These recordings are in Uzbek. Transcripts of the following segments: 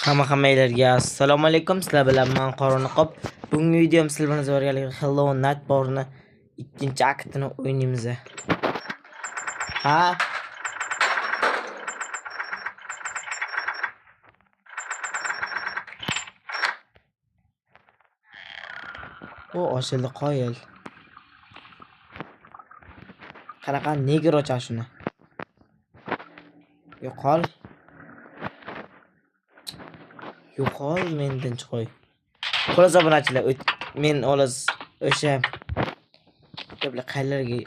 Hammalarga assalomu alaykum. Sizlar bilan men Qoroniqob. Bugungi videom sizlar bilan birgalikda Hello Nightborni ikkinchi aktini o'ynaymiz. Ha? O ochildi qoyil. Qanaqa negr ochar shuni? Yo'qol. Yo'qol mendan chiqoy. Xolos obunachilar, men olas o'sha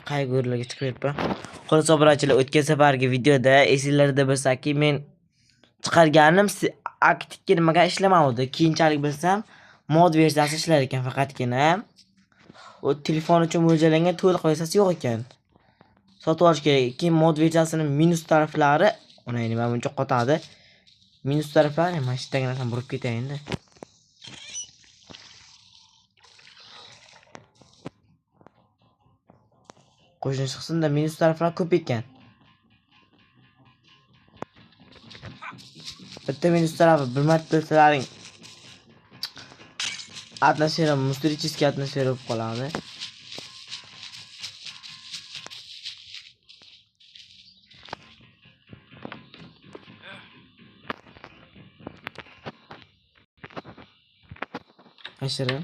qayg'urlarga chiqyapman. Xolos obunachilar, o'tgan safargi videoda esinglarda bo'lsa-ki men chiqarganim aktikka nimaga ishlamadi. Keyinchalik bilsam mod versiyasi ishlar ekan faqatgina. O telefon uchun mo'ljallangan to'liq versiyasi yo'q ekan. Sotib olish kerak. Keyin mod versiyasining minus taraflari, ona nima buncha qotadi. Minus taraflari mana shu yerdan burib ketay endi. Qo'shni chiqsin-da, minus taraflar ko'p ekan. Bitta minus tarafi bir marta bilsalaring atmosfera, musterichеский atmosfera bo'lib qoladi. Aşırı.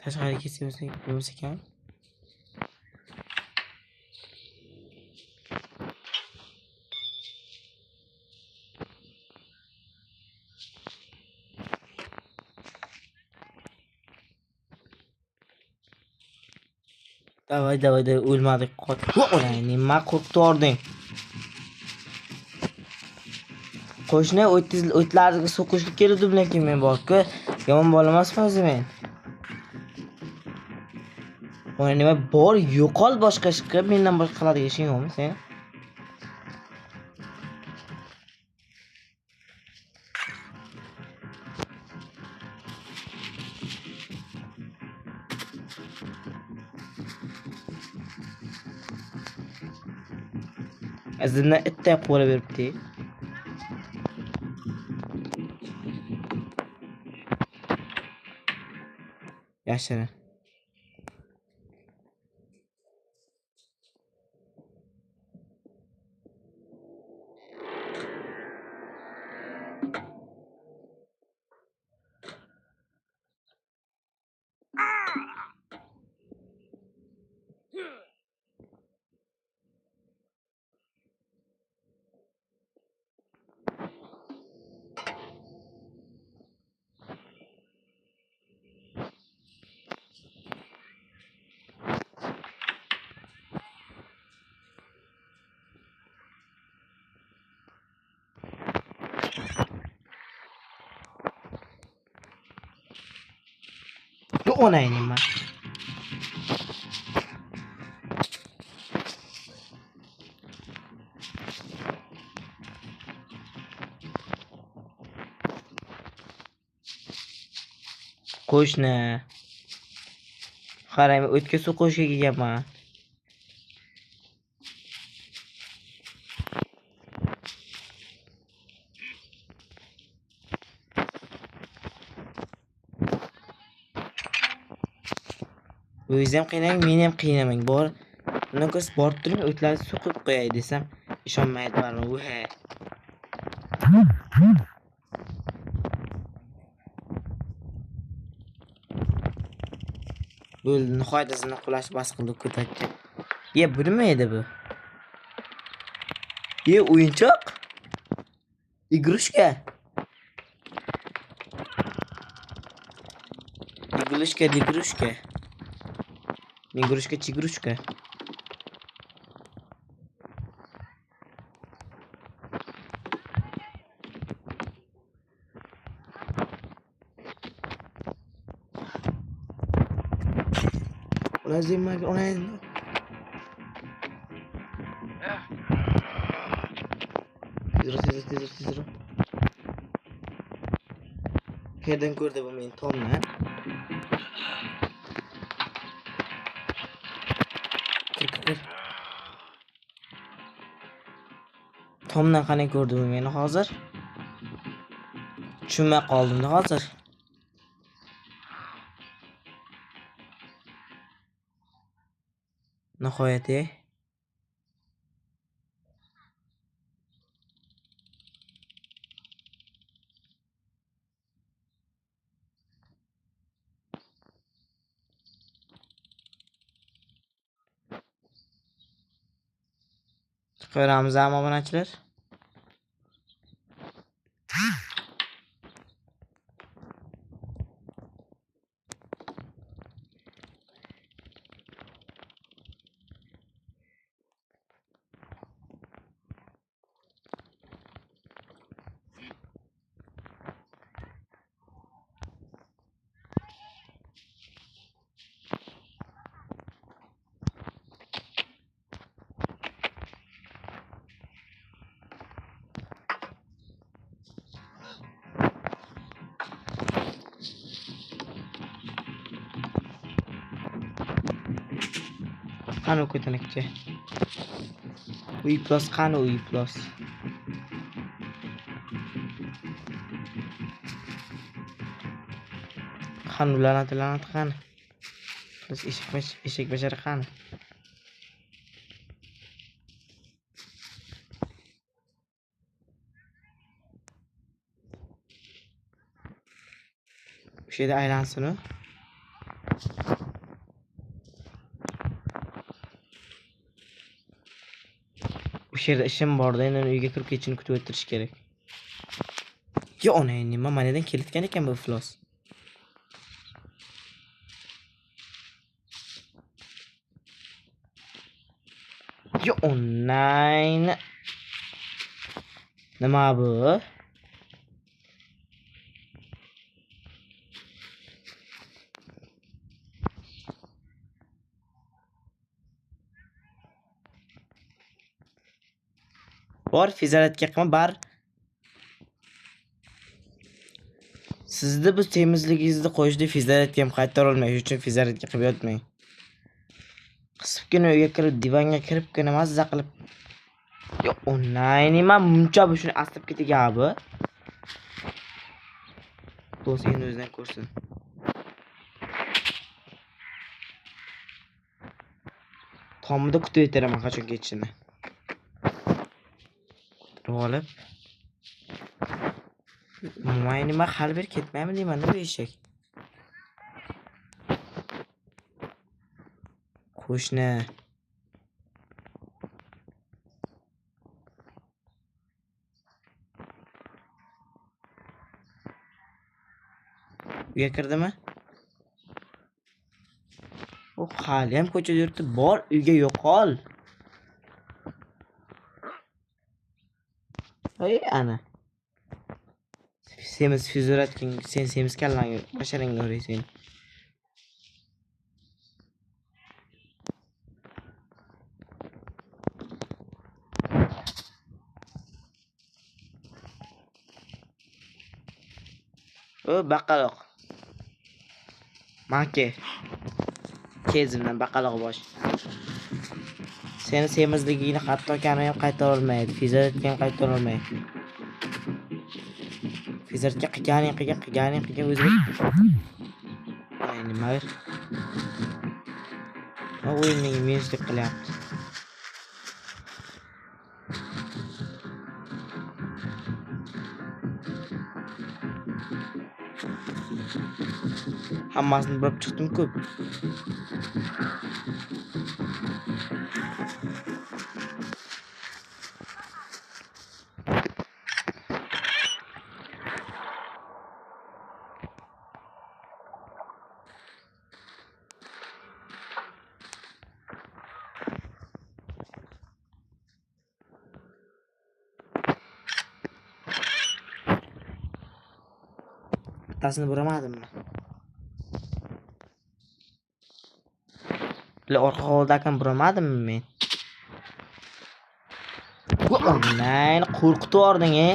Tashqari kesiyorsak bo'lsa ekan. Davay o'lmadik. Qo'rqmang, nima qo'rqtording? Qo'shni o'tlarga so'qishga keldim, lekin men borku, yomon bo'lamasman o'zi men. Ona nima bor, yo'qol boshqa ish qilib, mendan boshqa qiladigan ishing yo'qmi sen? Azizimdan itday qo'la beribdi. Yashirin. Ona nima? Qo'shni. Qarang, o'tga suv qo'shga kelganman. O'zim qiynang, men ham qiynamang. Bor. Uni ko'z borib turing, o'tlarni so'qib qo'yay desam, ishonmaydilar. Vo'ha. Bu nihoyatda qulash bas qildi ko'takka. Bu nima edi bu? O'yinchoq? Игрушка. Игрушка. Игрушка. Lazım mı? Ona tezir. Nereden gördü bu meni Tom'la? Kır. Tom'dan qanday gördü bu meni hozir? Tushunmay qoldim-da hozir. Nihoyat Ko'ramiz ammo obunachilar. Qani ko'tanakcha. Uy plus qani uy plus. Qani lanat qani. Plus eshik bashara qani. O'sha yerda aylansin u. O'sha yerda ishim borda, endi uyga kirib ketishini kutib o'tirish kerak. Yo, ona nima manadan kelgan ekan bu iflos. Yo, online. Nima bu? Bor fiziratga qilma bar. Sizda bu temizligingizni qo'yishda fiziratga ham qaytara olmaysiz uchun fiziratga qilib yotmang. Qisibgina uyga kirib, divanga kiribgina mazza qilib. Yo, online nima muncha bu shuni asib ketigan bu. Do'st endi o'zidan ko'rsin. Tomida kutib o'tiraman qachon ketishini. Olib. Mo'y nima hal bir ketmaymi deyman bu eshak. Qo'shni. Uyga kirdimi? O hali ham ko'chada yuribdi. Bor uyga yo'qol. Ay ana. Semiz fizuratking, sen semiz kallang, basharangga o'raysan. O baqaloq. Make. Kezimdan baqaloq bosh. Seni semizligingni hatto kana ham qaytara olmaydi. Fiziratga ham qaytara olmaydi. Fiziratga qilganing o'zi. Ay nima? O o'yinning menshlik qilyapti. Hammasini bilib chiqdim-ku. Bittasini buramadimmi? Bular orqa hovlidakan burmadimmi men? Ondan qo'rqitib yording-a.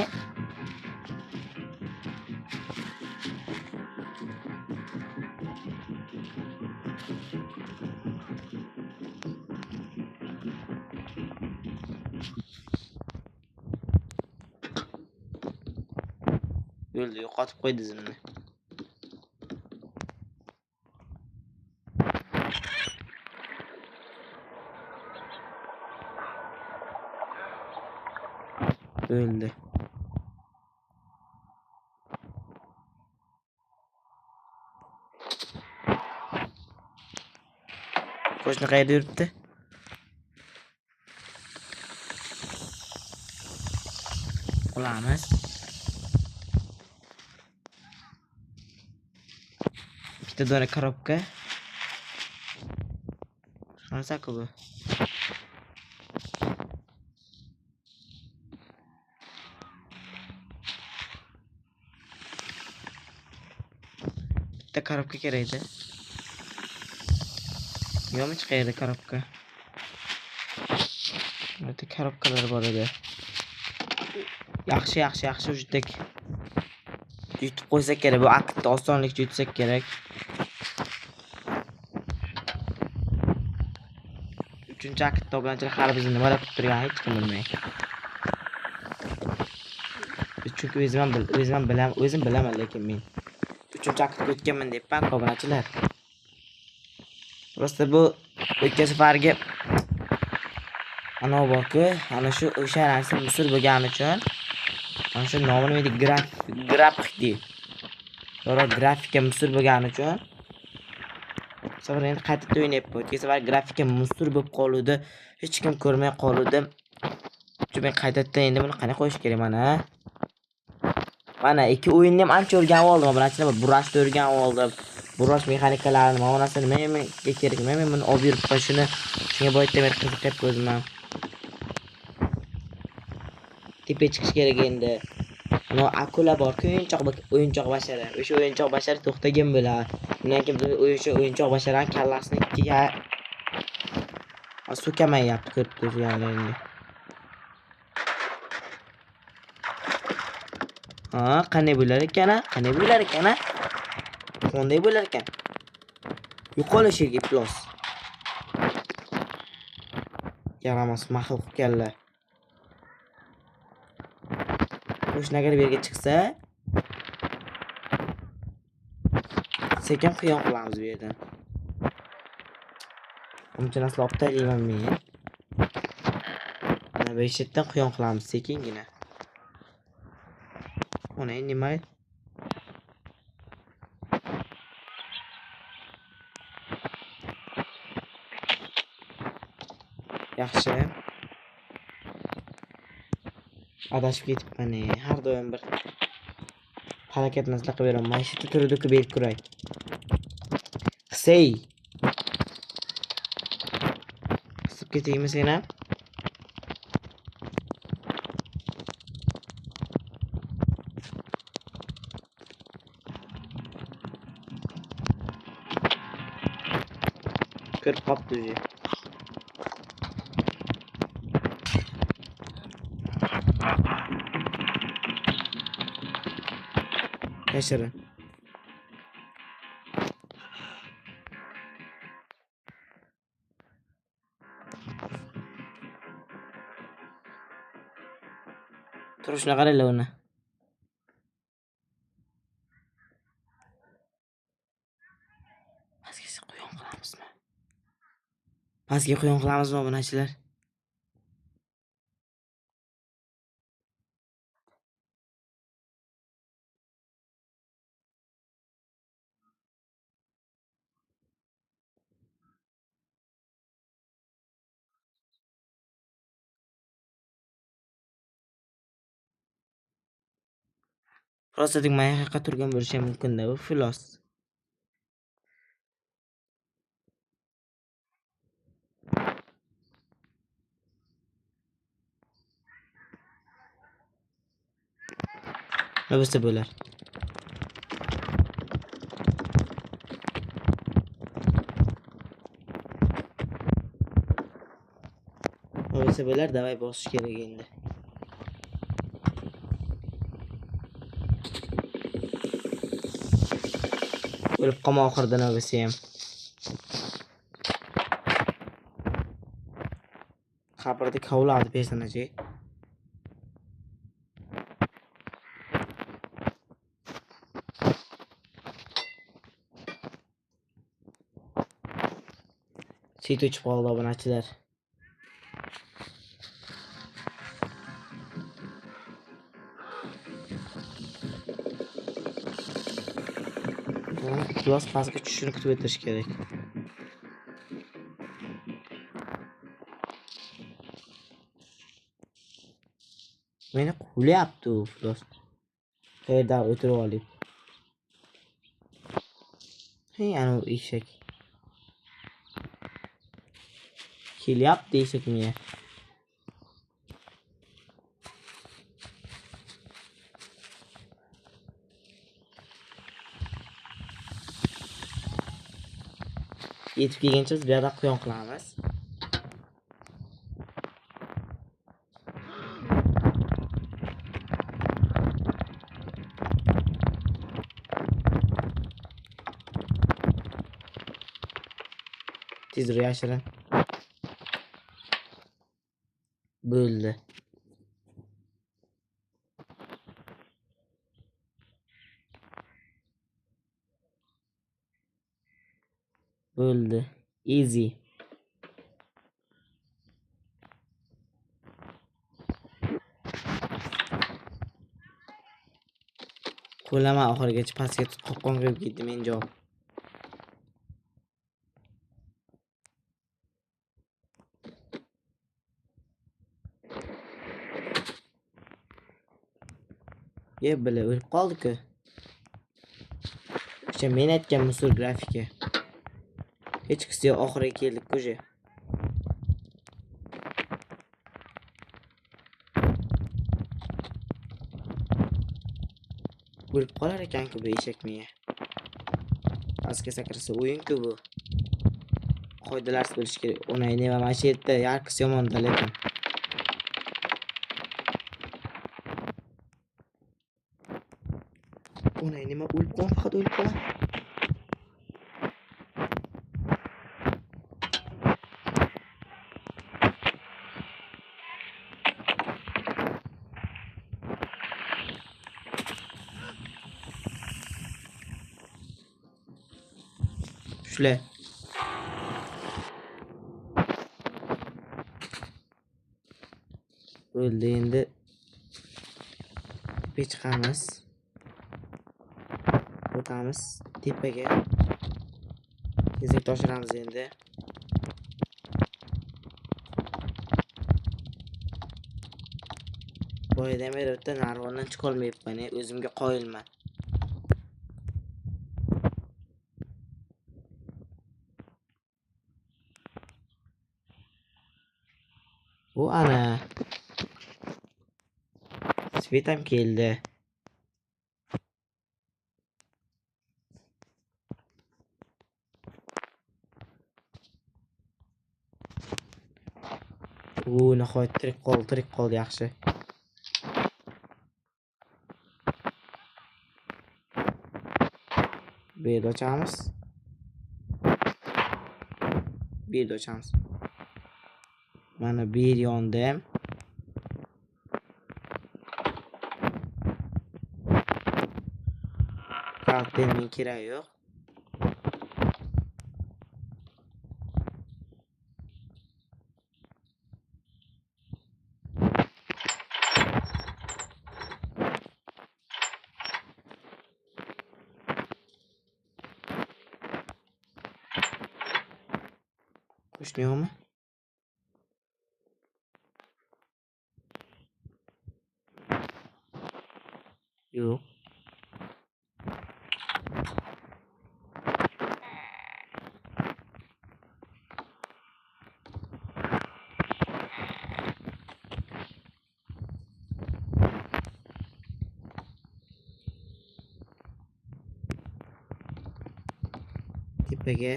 O'ldi, yo'qotib qo'ydi izimni. O'ldi. Qo'shni qayerda yuribdi? Olamiz. Bitta dona korobka. Narsa-ku bu? Bitta korobka kerak edi. Yo'qmi chiqaydi korobka? Bitta korobkalar bor edi. Yaxshi ujdek. Yutib qo'ysak kerak. Bu aktda osonlikcha yutsak kerak. 3-akt obunachilar hali bizni nimalar kutib turganini hech kim bilmaydi. Chunki o'zim bilaman lekin men 3-aktga o'tganman deyapman obunachilar. Prosta bu o'tgan safargi ana borku, ana shu o'sha narsa misr bo'lgani uchun ana shu nomini nima deydi? Grafik deydi. To'g'ri, grafika misr bo'lgani uchun safar endi qaytib o'ynayapman. O'tgan safar grafika misr bo'lib qoluvdi. Hech kim ko'rmay qoluvdi. Chunki men qaytadan endi buni qanday qo'yish kerak mana? Mana ikki o'yinni ham ancha o'rganib oldim. Birinchidan burashni o'rganib oldim. Burash mexanikalarini, mana narsani menga kerak. Men buni olib yurib qo'shini shunga boyitda men qiziqib o'zimam. Tepa chiqish kerak endi. Mana akula bor, o'yinchoq bashara. O'sha o'yinchoq bashara to'xtagan bo'ladi. Undan keyin o'sha o'yinchoq basharaning kallasini ikkiga so'kamayapti, ko'rib turganingiz. Qanday bo'lar ekan? Qanday bo'lar ekan? Yo'qolish iflos. Yaramas maxluq kalla. Qo'shnaga berga chiqsa, sekin quyon qilamiz bu yerdan. Uncha narsa olib taylayman men. Mana 5 dan quyon qilamiz sekingina. Ona nima? Yaxshi. Adashib ketibman. Har doim bir harakat nasla qilib beraman. Shu turduku berib ko'ray. Qisay. Qisib ketaymi sen ham? Ko'rib qopti o'zi. Yashirin. Turishni qaranglar uni. Pastga quyon qilamizmi obunachilar? Prosta tugmay haqiqa turgan bo'lishi mumkin-da, bu filos. Ne bo'lsa bo'lar. bo'lsa bo'lar, davay bosish kerak endi. O'lib qolma oxirida nima bo'lsa ham. Qabrda kovladi personaji. Seytuvchi qoldi obunachilar. Plus pastga tushishini kutib o'tirish kerak. Meni quvlayapti u Plus. Qayerda o'tirib olib. Hey, ana u eshak. Kelyapti eshak menga. Yetib kelgancha biz bu yerda quyon qilamiz. Tezroq yashirin. Bo'ldi. Bo'ldi. Easy. Qo'lama oxirigacha pastga qo'qqon qo'yib ketdi men javob. Bile o'lib qoldi-ku. O'sha men aytgan musur grafika. Hech qisi yo'q, oxiriga keldik o'sha. O'lib qolar ekan-ku bu eshak menga. Pastga sakrasa o'yin-ku bu. Qoidalarsiz bo'lish kerak. O'nayni va mana shu yerda yarqisi yomonda lekin. O'nay nima o'lib qolgan, faqat o'lib qolgan. Shular. Bo'ldi endi. Tepaga chiqamiz. O'tamiz tepaga. Tezlik toshiramiz endi. Boyadan beri o'tda narvondan chiqa olmayapman, o'zimga qoyilman. Bu ana. Svetam keldi. Nihoyat tirik qoldi yaxshi. Bu yerda ochamiz. Mana bu yer yondim. Kalktenning keragi yo'q. Qo'shni yo'qmi? Yo'q. Tepaga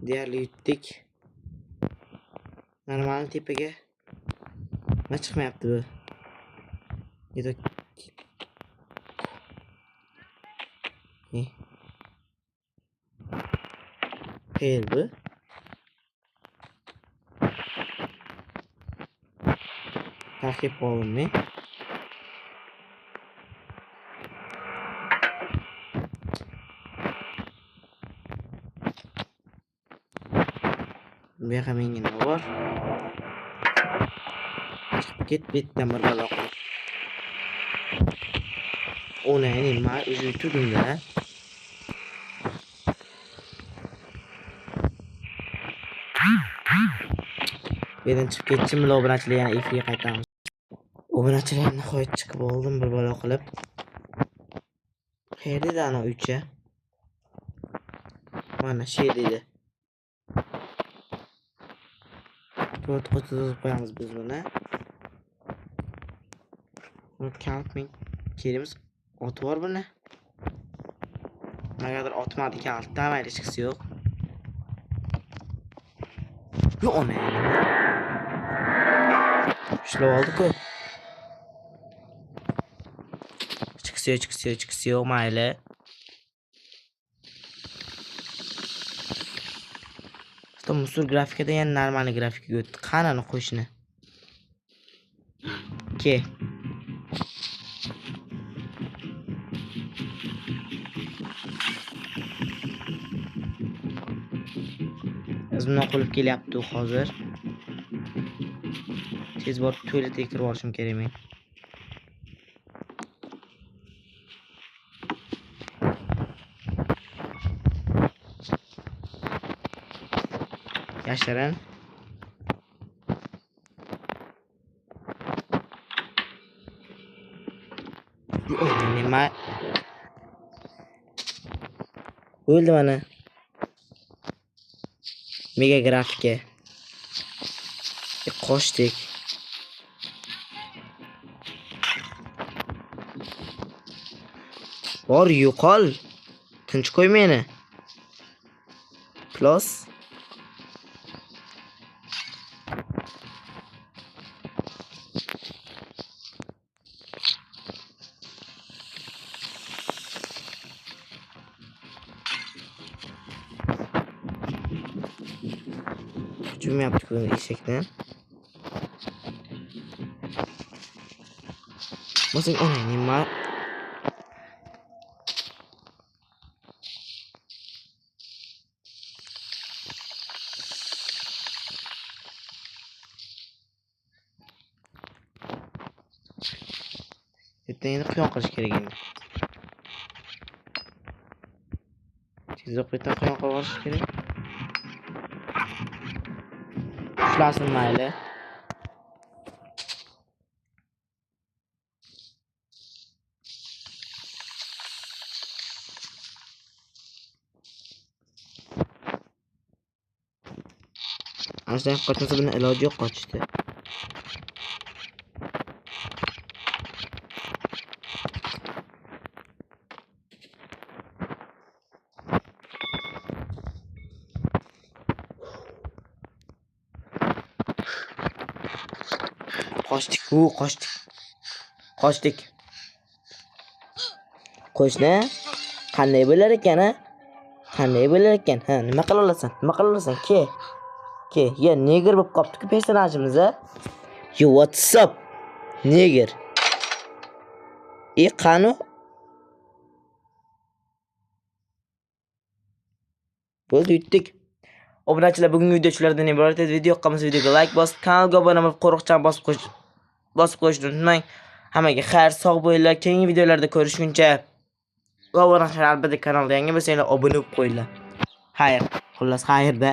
deyarli yetdik. Normal tepaga. Nima chiqmayapti bu? Yedo. Qayer bu? Takip olunmi? Bu yoqqa menga nima bor? Chiqib ket betdan bir balo qilib. Ona nima o'zi yutdim-da. Yerdan chiqib ketishim obunachilar yana efirga qaytamiz. Obunachilar nihoyat chiqib oldim bir balo qilib. Qayerda ana uycha? Mana shu yerda. To'rt qo'yib qo'yamiz biz buni. Bu kamping kelimiz ot bor buni. Negadir otmadi kaltda mayli chiqsi yo'q. Yo ona. Ushlab oldik-ku. Chiqsi yo'q mayli. Musur grafikada yana normal grafikaga o'tdi. Qanani qo'shni? Ke. O'zimdan qolib kelyapti hozir. Tez borib tualetga kirib olishim kerak men. Yasharin. Nima? O'ldi mana. Mega grafika. Qo'shdik. Bor yo'qol. Tinch qo'y meni. Plus hücum yaptık bunu eşekten. Nasıl oynayayım var? Yine kuyon qilish kerak endi. Tezroq bitta kuyon qilib olish kerak. Ushlasin mayli. Aslida qochmasa buni iloji yo'q qochishdi. Qochdik. Qo'shni qanday bo'lar ekan, ha? Qanday bo'lar ekan? Ha, nima qila olasan? Ke, ya neger bo'lib qopti-ku personajimiz, ha? Yo, what's up? Neger. Qani? Bo'ldi, yutdik. Obunachilar, bugungi video shulardan iborat edi. Video yoqqansa videoga like bosib, kanalga obuna bo'lib, qo'riqchan bosib qo'yishni unutmang. Hammaga xayr, sog' bo'linglar. Keyingi videolarda ko'rishguncha va albatta kanalga yangi bo'lsanglar obuna bo'lib qo'yinglar. Xayr, xullas xayrda.